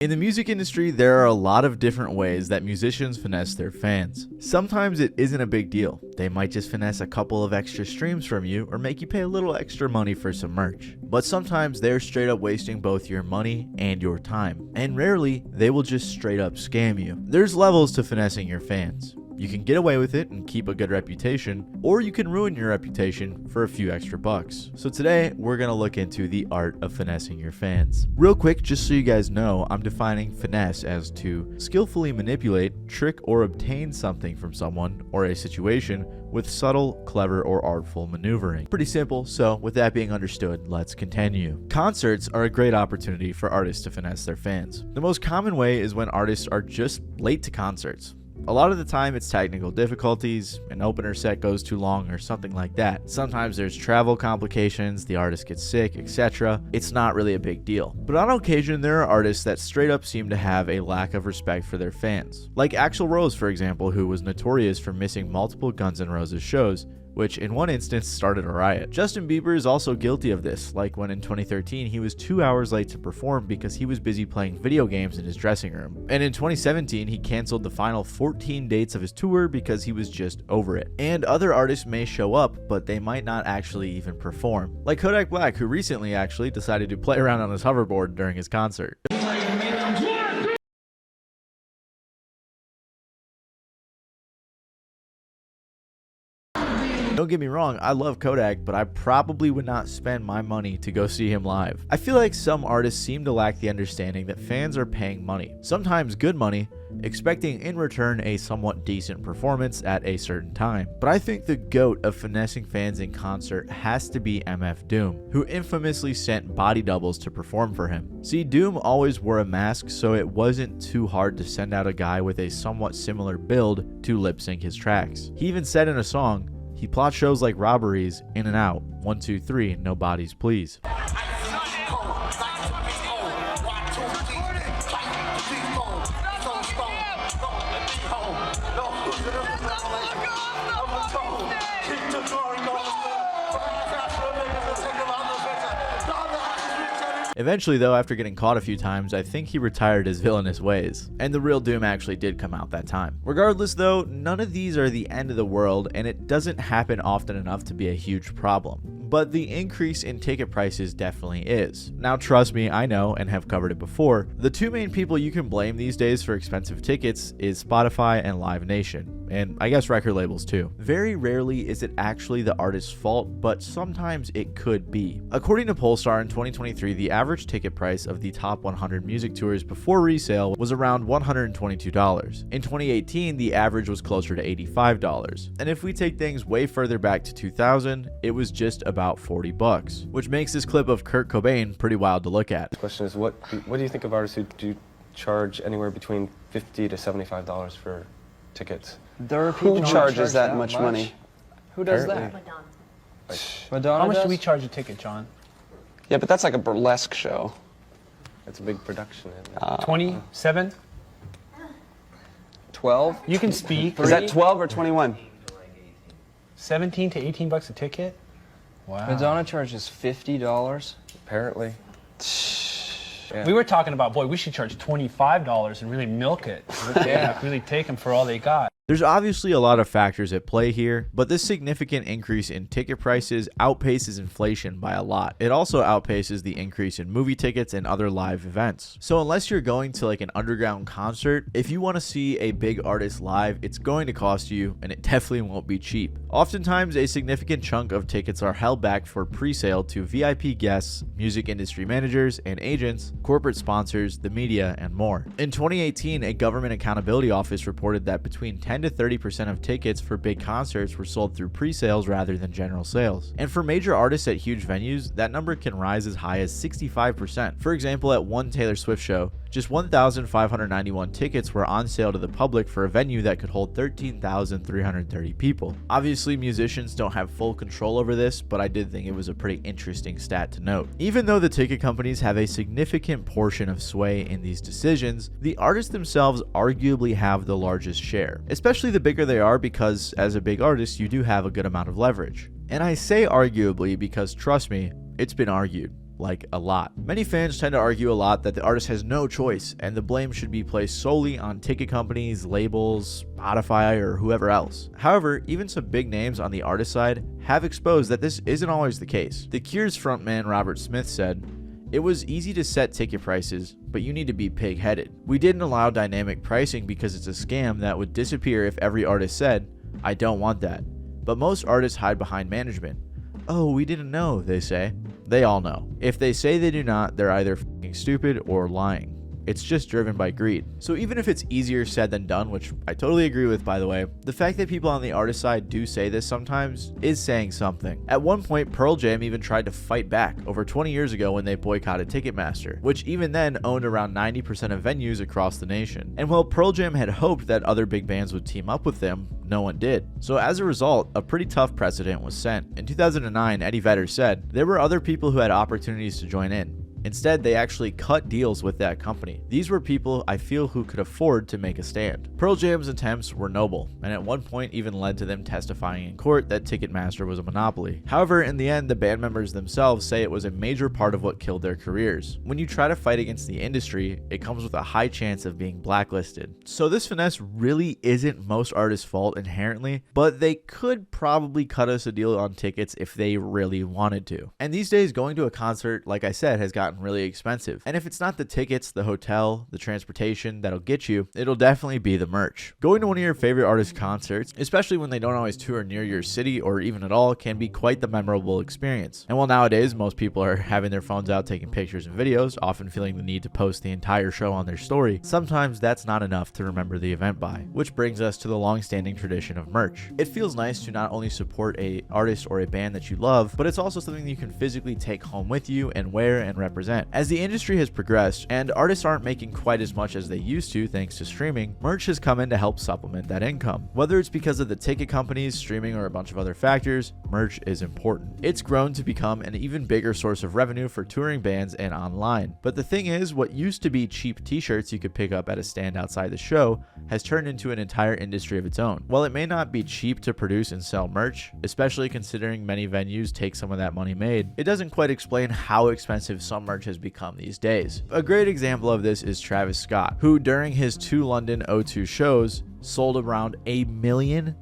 In the music industry, there are a lot of different ways that musicians finesse their fans. Sometimes it isn't a big deal. They might just finesse a couple of extra streams from you or make you pay a little extra money for some merch. But sometimes they're straight up wasting both your money and your time. And rarely, they will just straight up scam you. There's levels to finessing your fans. You can get away with it and keep a good reputation, or you can ruin your reputation for a few extra bucks. So today, we're going to look into the art of finessing your fans. Real quick, just so you guys know, I'm defining finesse as to skillfully manipulate, trick, or obtain something from someone or a situation with subtle, clever, or artful maneuvering. Pretty simple, so with that being understood, let's continue. Concerts are a great opportunity for artists to finesse their fans. The most common way is when artists are just late to concerts. A lot of the time it's technical difficulties, an opener set goes too long or something like that. Sometimes there's travel complications, the artist gets sick, etc. It's not really a big deal. But on occasion there are artists that straight up seem to have a lack of respect for their fans. Like Axl Rose, for example, who was notorious for missing multiple Guns N' Roses shows, which in one instance started a riot. Justin Bieber is also guilty of this, like when in 2013 he was 2 hours late to perform because he was busy playing video games in his dressing room. And in 2017 he canceled the final 14 dates of his tour because he was just over it. And other artists may show up, but they might not actually even perform. Like Kodak Black, who recently actually decided to play around on his hoverboard during his concert. Don't get me wrong, I love Kodak, but I probably would not spend my money to go see him live. I feel like some artists seem to lack the understanding that fans are paying money, sometimes good money, expecting in return a somewhat decent performance at a certain time. But I think the GOAT of finessing fans in concert has to be MF Doom, who infamously sent body doubles to perform for him. See, Doom always wore a mask, so it wasn't too hard to send out a guy with a somewhat similar build to lip sync his tracks. He even said in a song, he plots shows like robberies, in and out, 1, 2, 3, no bodies please. Eventually though, after getting caught a few times, I think he retired his villainous ways. And the real Doom actually did come out that time. Regardless though, none of these are the end of the world, and it doesn't happen often enough to be a huge problem. But the increase in ticket prices definitely is. Now trust me, I know and have covered it before, the two main people you can blame these days for expensive tickets is Spotify and Live Nation, and I guess record labels too. Very rarely is it actually the artist's fault, but sometimes it could be. According to Polestar in 2023, the average ticket price of the top 100 music tours before resale was around $122. In 2018, the average was closer to $85. And if we take things way further back to 2000, it was just about $40, which makes this clip of Kurt Cobain pretty wild to look at. The question is, what do you think of artists who do charge anywhere between $50 to $75 for tickets? There are people Who charges that much money? Who does Apparently. that? Madonna How much does? do we charge a ticket, John? Yeah, but that's like a burlesque show. It's a big production. Isn't it? 27? 12? You can speak. Is that 12 or 21? 17 to 18 bucks a ticket? Wow. Madonna charges $50. Apparently. Yeah. We were talking about, boy, we should charge $25 and really milk it. Yeah, really take them for all they got. There's obviously a lot of factors at play here, but this significant increase in ticket prices outpaces inflation by a lot. It also outpaces the increase in movie tickets and other live events. So unless you're going to like an underground concert, if you want to see a big artist live, it's going to cost you, and it definitely won't be cheap. Oftentimes, a significant chunk of tickets are held back for pre-sale to VIP guests, music industry managers and agents, corporate sponsors, the media, and more. In 2018, a government accountability office reported that between 10 to 30% of tickets for big concerts were sold through pre-sales rather than general sales. And for major artists at huge venues, that number can rise as high as 65%. For example, at one Taylor Swift show, just 1,591 tickets were on sale to the public for a venue that could hold 13,330 people. Obviously, musicians don't have full control over this, but I did think it was a pretty interesting stat to note. Even though the ticket companies have a significant portion of sway in these decisions, the artists themselves arguably have the largest share, especially the bigger they are, because as a big artist, you do have a good amount of leverage. And I say arguably because trust me, it's been argued. like a lot. Many fans tend to argue a lot that the artist has no choice and the blame should be placed solely on ticket companies, labels, Spotify, or whoever else. However, even some big names on the artist side have exposed that this isn't always the case. The Cure's frontman Robert Smith said, "It was easy to set ticket prices, but you need to be pig-headed. We didn't allow dynamic pricing because it's a scam that would disappear if every artist said, 'I don't want that.' But most artists hide behind management. 'Oh, we didn't know,' they say. They all know. If they say they do not, they're either f***ing stupid or lying. It's just driven by greed." So even if it's easier said than done, which I totally agree with, by the way, the fact that people on the artist side do say this sometimes is saying something. At one point, Pearl Jam even tried to fight back over 20 years ago when they boycotted Ticketmaster, which even then owned around 90% of venues across the nation. And while Pearl Jam had hoped that other big bands would team up with them, no one did. So as a result, a pretty tough precedent was set. In 2009, Eddie Vedder said, "There were other people who had opportunities to join in. Instead, they actually cut deals with that company. These were people I feel who could afford to make a stand." Pearl Jam's attempts were noble, and at one point even led to them testifying in court that Ticketmaster was a monopoly. However, in the end, the band members themselves say it was a major part of what killed their careers. When you try to fight against the industry, it comes with a high chance of being blacklisted. So this finesse really isn't most artists' fault inherently, but they could probably cut us a deal on tickets if they really wanted to. And these days, going to a concert, like I said, has gotten really expensive. And if it's not the tickets, the hotel, the transportation that'll get you, it'll definitely be the merch. Going to one of your favorite artists' concerts, especially when they don't always tour near your city or even at all, can be quite the memorable experience. And while nowadays most people are having their phones out taking pictures and videos, often feeling the need to post the entire show on their story, sometimes that's not enough to remember the event by. Which brings us to the long-standing tradition of merch. It feels nice to not only support an artist or a band that you love, but it's also something you can physically take home with you and wear and represent. As the industry has progressed and artists aren't making quite as much as they used to thanks to streaming, merch has come in to help supplement that income. Whether it's because of the ticket companies, streaming, or a bunch of other factors, merch is important. It's grown to become an even bigger source of revenue for touring bands and online. But the thing is, what used to be cheap t-shirts you could pick up at a stand outside the show has turned into an entire industry of its own. While it may not be cheap to produce and sell merch, especially considering many venues take some of that money made, it doesn't quite explain how expensive some merch has become these days. A great example of this is Travis Scott, who during his 2 London O2 shows sold around $1 million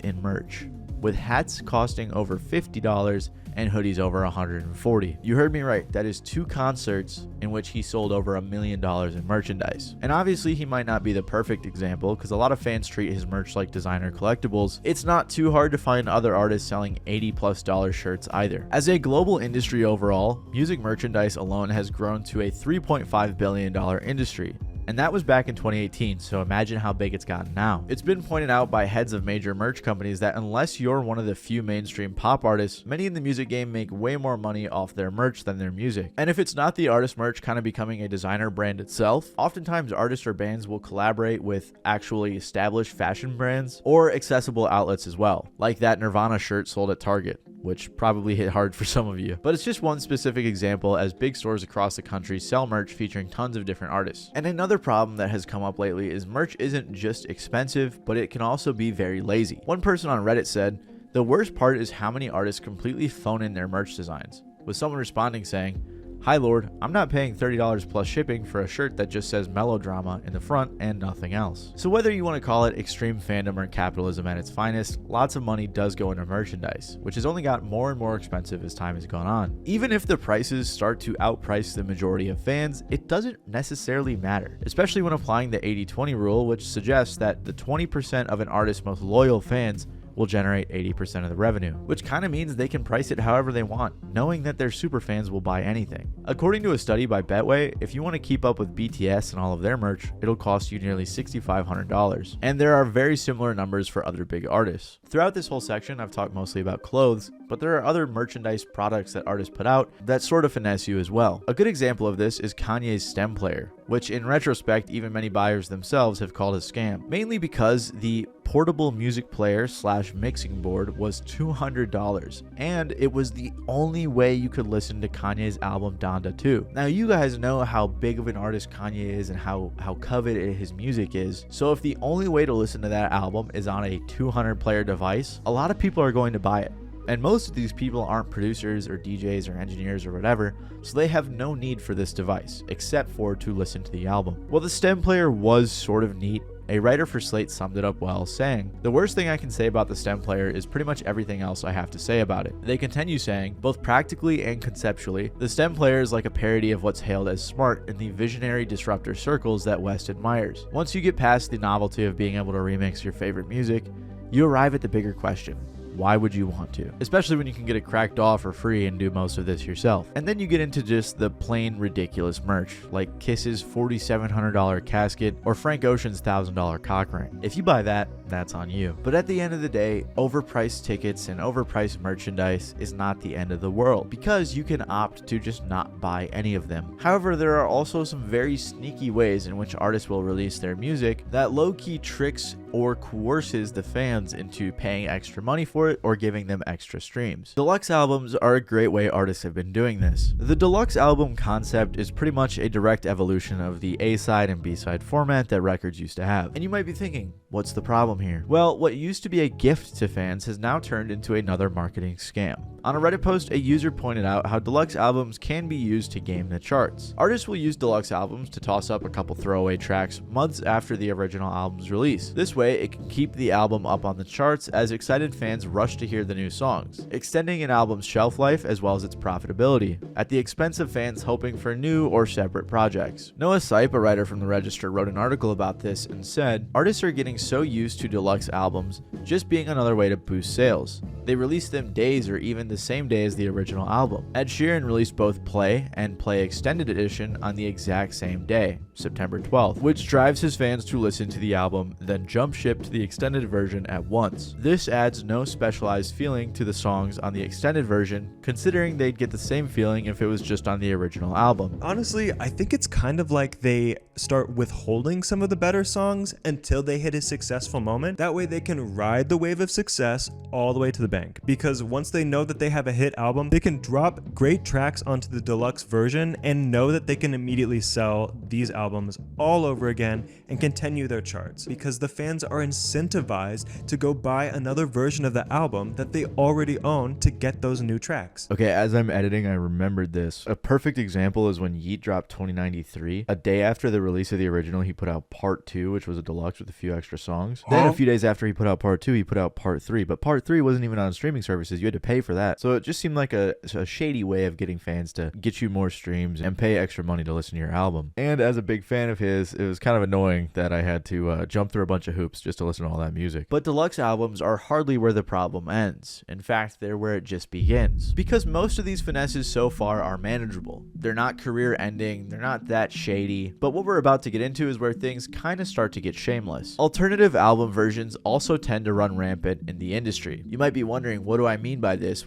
in merch, with hats costing over $50 and hoodies over $140. You heard me right, that is 2 concerts in which he sold over $1 million in merchandise. And obviously he might not be the perfect example because a lot of fans treat his merch like designer collectibles. It's not too hard to find other artists selling $80+ shirts either. As a global industry overall, music merchandise alone has grown to a $3.5 billion industry. And that was back in 2018, so imagine how big it's gotten now. It's been pointed out by heads of major merch companies that unless you're one of the few mainstream pop artists, many in the music game make way more money off their merch than their music. And if it's not the artist merch kind of becoming a designer brand itself, oftentimes artists or bands will collaborate with actually established fashion brands or accessible outlets as well, like that Nirvana shirt sold at Target, which probably hit hard for some of you. But it's just one specific example as big stores across the country sell merch featuring tons of different artists. And another problem that has come up lately is merch isn't just expensive, but it can also be very lazy. One person on Reddit said, "The worst part is how many artists completely phone in their merch designs," with someone responding saying, "Hi Lord, I'm not paying $30 plus shipping for a shirt that just says melodrama in the front and nothing else." So whether you want to call it extreme fandom or capitalism at its finest, lots of money does go into merchandise, which has only got more and more expensive as time has gone on. Even if the prices start to outprice the majority of fans, it doesn't necessarily matter, especially when applying the 80-20 rule, which suggests that the 20% of an artist's most loyal fans will generate 80% of the revenue, which kind of means they can price it however they want, knowing that their superfans will buy anything. According to a study by Betway, if you want to keep up with BTS and all of their merch, it'll cost you nearly $6,500. And there are very similar numbers for other big artists. Throughout this whole section, I've talked mostly about clothes, but there are other merchandise products that artists put out that sort of finesse you as well. A good example of this is Kanye's stem player, which in retrospect, even many buyers themselves have called a scam, mainly because the portable music player / mixing board was $200, and it was the only way you could listen to Kanye's album Donda 2. Now you guys know how big of an artist Kanye is and how coveted his music is, so if the only way to listen to that album is on a 200 player device, a lot of people are going to buy it. And most of these people aren't producers or DJs or engineers or whatever, so they have no need for this device, except for to listen to the album. While the stem player was sort of neat, a writer for Slate summed it up well, saying, "The worst thing I can say about the stem player is pretty much everything else I have to say about it." They continue saying, "Both practically and conceptually, the stem player is like a parody of what's hailed as smart in the visionary disruptor circles that West admires. Once you get past the novelty of being able to remix your favorite music, you arrive at the bigger question. Why would you want to? Especially when you can get it cracked off for free and do most of this yourself." And then you get into just the plain ridiculous merch, like Kiss's $4,700 casket or Frank Ocean's $1,000 cock ring. If you buy that, that's on you. But at the end of the day, overpriced tickets and overpriced merchandise is not the end of the world, because you can opt to just not buy any of them. However, there are also some very sneaky ways in which artists will release their music that low-key tricks or coerces the fans into paying extra money for it or giving them extra streams. Deluxe albums are a great way artists have been doing this. The deluxe album concept is pretty much a direct evolution of the A-side and B-side format that records used to have. And you might be thinking, what's the problem here? Well, what used to be a gift to fans has now turned into another marketing scam. On a Reddit post, a user pointed out how deluxe albums can be used to game the charts. Artists will use deluxe albums to toss up a couple throwaway tracks months after the original album's release. This way, it can keep the album up on the charts as excited fans rush to hear the new songs, extending an album's shelf life as well as its profitability, at the expense of fans hoping for new or separate projects. Noah Sipe, a writer from the Register, wrote an article about this and said, "Artists are getting so used to deluxe albums just being another way to boost sales. They release them days or even the same day as the original album. Ed Sheeran released both Play and Play Extended Edition on the exact same day, September 12th, which drives his fans to listen to the album, then jump ship to the extended version at once. This adds no specialized feeling to the songs on the extended version, considering they'd get the same feeling if it was just on the original album." Honestly, I think it's kind of like they start withholding some of the better songs until they hit a successful moment. That way they can ride the wave of success all the way to the bank. Because once they know that they have a hit album, they can drop great tracks onto the deluxe version and know that they can immediately sell these albums all over again and continue their charts. Because the fans are incentivized to go buy another version of the album that they already own to get those new tracks. Okay, as I'm editing, I remembered this. A perfect example is when Yeat dropped 2093. A day after the release of the original, he put out Part 2, which was a deluxe with a few extra songs. Then a few days after he put out Part 2, he put out Part 3. But Part 3 wasn't even on streaming services. You had to pay for that. So it just seemed like a shady way of getting fans to get you more streams and pay extra money to listen to your album. And as a big fan of his, it was kind of annoying that I had to jump through a bunch of hoops just to listen to all that music. But deluxe albums are hardly where the problem ends. In fact, they're where it just begins. Because most of these finesses so far are manageable. They're not career ending, they're not that shady, but what we're about to get into is where things kind of start to get shameless. Alternative album versions also tend to run rampant in the industry. You might be wondering, what do I mean by this?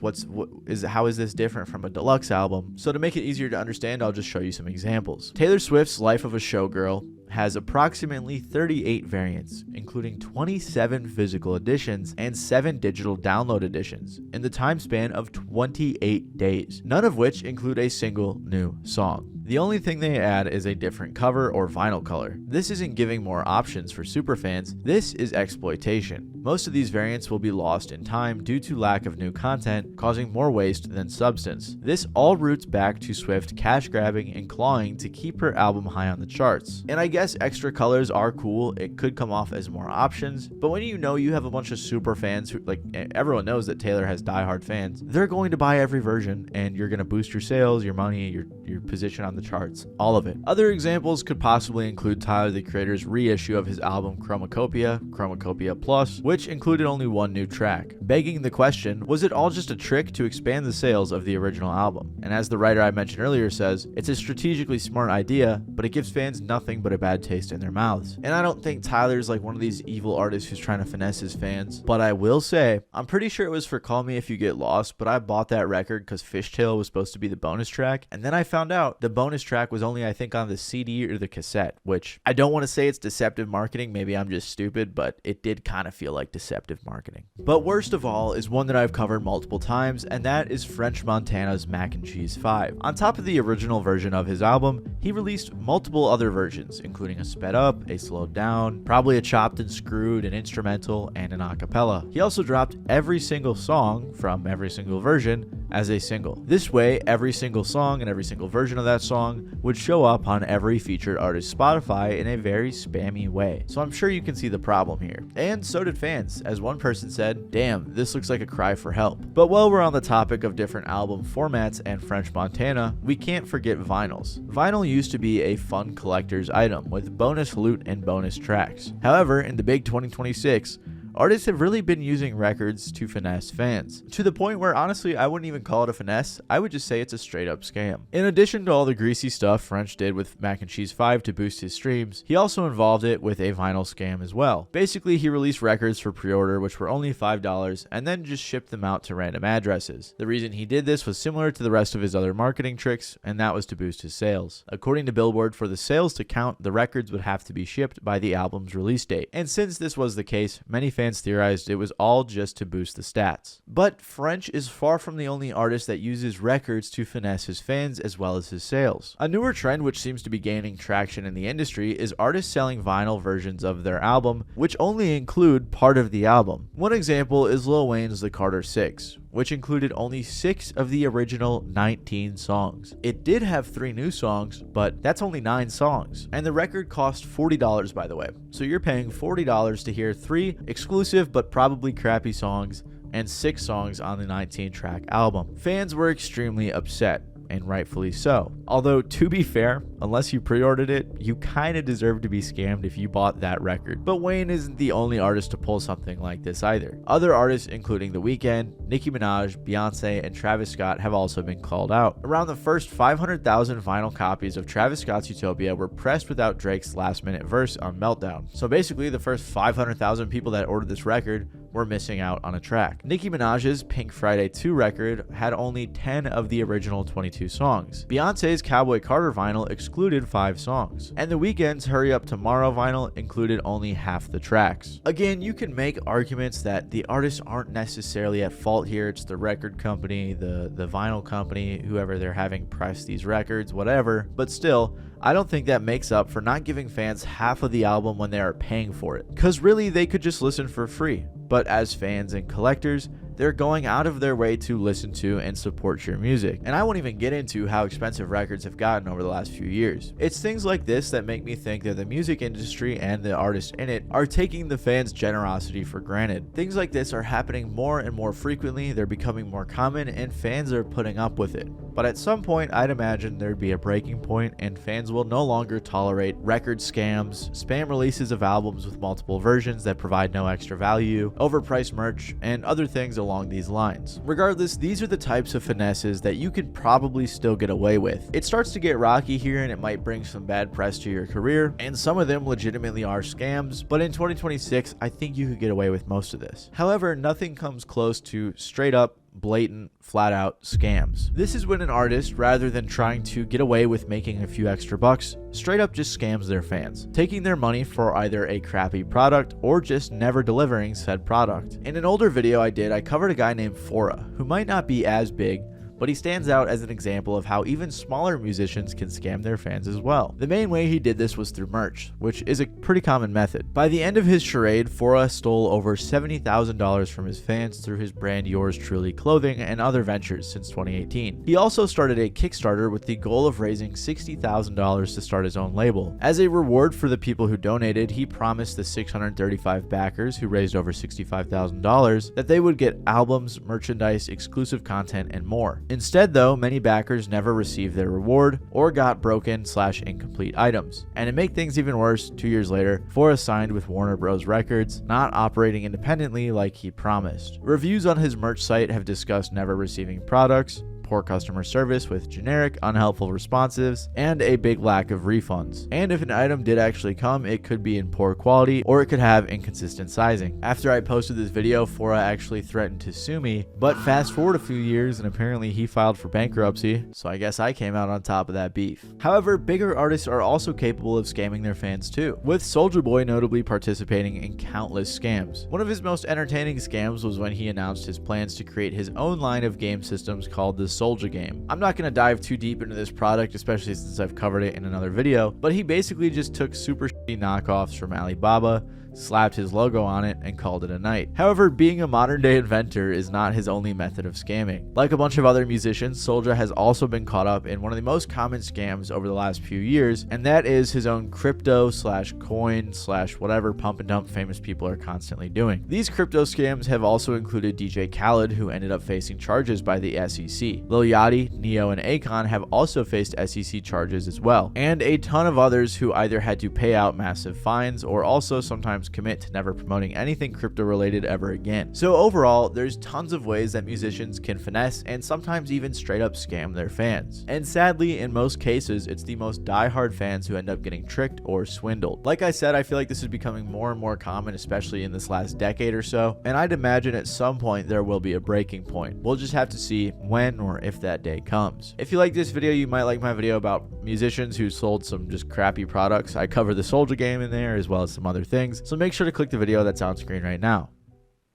How is this different from a deluxe album? So to make it easier to understand, I'll just show you some examples. Taylor Swift's Life of a Showgirl has approximately 38 variants, including 27 physical editions and 7 digital download editions, in the time span of 28 days, none of which include a single new song. The only thing they add is a different cover or vinyl color. This isn't giving more options for superfans, this is exploitation. Most of these variants will be lost in time due to lack of new content, causing more waste than substance. This all roots back to Swift cash grabbing and clawing to keep her album high on the charts. And I guess extra colors are cool, it could come off as more options, but when you know you have a bunch of super fans who, like, everyone knows that Taylor has diehard fans, they're going to buy every version and you're going to boost your sales, your money, your position on the charts, all of it. Other examples could possibly include Tyler the Creator's reissue of his album Chromacopia Plus, which included only one new track. Begging the question, was it all just a trick to expand the sales of the original album? And as the writer I mentioned earlier says, it's a strategically smart idea, but it gives fans nothing but a bad taste in their mouths. And I don't think Tyler's like one of these evil artists who's trying to finesse his fans, but I will say, I'm pretty sure it was for Call Me If You Get Lost, but I bought that record because Fishtail was supposed to be the bonus track, and then I found out the bonus bonus track was only, I think, on the CD or the cassette, which I don't want to say it's deceptive marketing. Maybe I'm just stupid, but it did kind of feel like deceptive marketing. But worst of all is one that I've covered multiple times, and that is French Montana's Mac and Cheese 5. On top of the original version of his album, he released multiple other versions, including a sped up, a slowed down, probably a chopped and screwed, an instrumental, and an acapella. He also dropped every single song from every single version as a single. This way, every single song and every single version of that song would show up on every featured artist Spotify in a very spammy way. So I'm sure you can see the problem here. And so did fans, as one person said, "Damn, this looks like a cry for help." But while we're on the topic of different album formats and French Montana, we can't forget vinyls. Vinyl used to be a fun collector's item with bonus loot and bonus tracks. However, in the big 2026, artists have really been using records to finesse fans, to the point where honestly I wouldn't even call it a finesse, I would just say it's a straight up scam. In addition to all the greasy stuff French did with Mac and Cheese 5 to boost his streams, he also involved it with a vinyl scam as well. Basically, he released records for pre-order which were only $5 and then just shipped them out to random addresses. The reason he did this was similar to the rest of his other marketing tricks, and that was to boost his sales. According to Billboard, for the sales to count, the records would have to be shipped by the album's release date. And since this was the case, many fans theorized it was all just to boost the stats. But French is far from the only artist that uses records to finesse his fans as well as his sales. A newer trend which seems to be gaining traction in the industry is artists selling vinyl versions of their album which only include part of the album. One example is Lil Wayne's The Carter 6, which included only 6 of the original 19 songs. It did have 3 new songs, but that's only 9 songs. And the record cost $40, by the way. So you're paying $40 to hear 3 exclusive but probably crappy songs and 6 songs on the 19-track album. Fans were extremely upset, and rightfully so. Although, to be fair, unless you pre-ordered it, you kinda deserve to be scammed if you bought that record. But Wayne isn't the only artist to pull something like this either. Other artists, including The Weeknd, Nicki Minaj, Beyonce, and Travis Scott have also been called out. Around the first 500,000 vinyl copies of Travis Scott's Utopia were pressed without Drake's last-minute verse on Meltdown. So basically, the first 500,000 people that ordered this record were missing out on a track. Nicki Minaj's Pink Friday 2 record had only 10 of the original 22 songs. Beyonce's Cowboy Carter vinyl excluded 5 songs. And The Weeknd's Hurry Up Tomorrow vinyl included only half the tracks. Again, you can make arguments that the artists aren't necessarily at fault here. It's the record company, the vinyl company, whoever they're having press these records, whatever. But still, I don't think that makes up for not giving fans half of the album when they are paying for it. Cause really, they could just listen for free. But as fans and collectors, they're going out of their way to listen to and support your music. And I won't even get into how expensive records have gotten over the last few years. It's things like this that make me think that the music industry and the artists in it are taking the fans' generosity for granted. Things like this are happening more and more frequently, they're becoming more common, and fans are putting up with it. But at some point, I'd imagine there'd be a breaking point and fans will no longer tolerate record scams, spam releases of albums with multiple versions that provide no extra value, overpriced merch, and other things along these lines. Regardless, these are the types of finesses that you could probably still get away with. It starts to get rocky here and it might bring some bad press to your career, and some of them legitimately are scams, but in 2026, I think you could get away with most of this. However, nothing comes close to straight up blatant, flat out scams. This is when an artist, rather than trying to get away with making a few extra bucks, straight up just scams their fans, taking their money for either a crappy product or just never delivering said product. In an older video I did, I covered a guy named Fora, who might not be as big, but he stands out as an example of how even smaller musicians can scam their fans as well. The main way he did this was through merch, which is a pretty common method. By the end of his charade, Fora stole over $70,000 from his fans through his brand Yours Truly clothing and other ventures since 2018. He also started a Kickstarter with the goal of raising $60,000 to start his own label. As a reward for the people who donated, he promised the 635 backers who raised over $65,000 that they would get albums, merchandise, exclusive content, and more. Instead though, many backers never received their reward or got broken/incomplete items. And to make things even worse, 2 years later, Fora signed with Warner Bros. Records, not operating independently like he promised. Reviews on his merch site have discussed never receiving products, poor customer service with generic, unhelpful responsives, and a big lack of refunds. And if an item did actually come, it could be in poor quality or it could have inconsistent sizing. After I posted this video, Fora actually threatened to sue me, but fast forward a few years and apparently he filed for bankruptcy, so I guess I came out on top of that beef. However, bigger artists are also capable of scamming their fans too, with Soulja Boy notably participating in countless scams. One of his most entertaining scams was when he announced his plans to create his own line of game systems called the Soulja game. I'm not going to dive too deep into this product, especially since I've covered it in another video, but he basically just took super shitty knockoffs from Alibaba, slapped his logo on it, and called it a night. However, being a modern day inventor is not his only method of scamming. Like a bunch of other musicians, Soulja has also been caught up in one of the most common scams over the last few years, and that is his own crypto / coin / whatever pump and dump famous people are constantly doing. These crypto scams have also included DJ Khaled, who ended up facing charges by the SEC. Lil Yachty, Neo, and Akon have also faced SEC charges as well, and a ton of others who either had to pay out massive fines or also sometimes commit to never promoting anything crypto related ever again. So overall, there's tons of ways that musicians can finesse and sometimes even straight up scam their fans. And sadly, in most cases, it's the most diehard fans who end up getting tricked or swindled. Like I said, I feel like this is becoming more and more common, especially in this last decade or so, and I'd imagine at some point there will be a breaking point. We'll just have to see when or if that day comes. If you like this video, you might like my video about musicians who sold some just crappy products. I cover the Soulja game in there as well as some other things, so make sure to click the video that's on screen right now.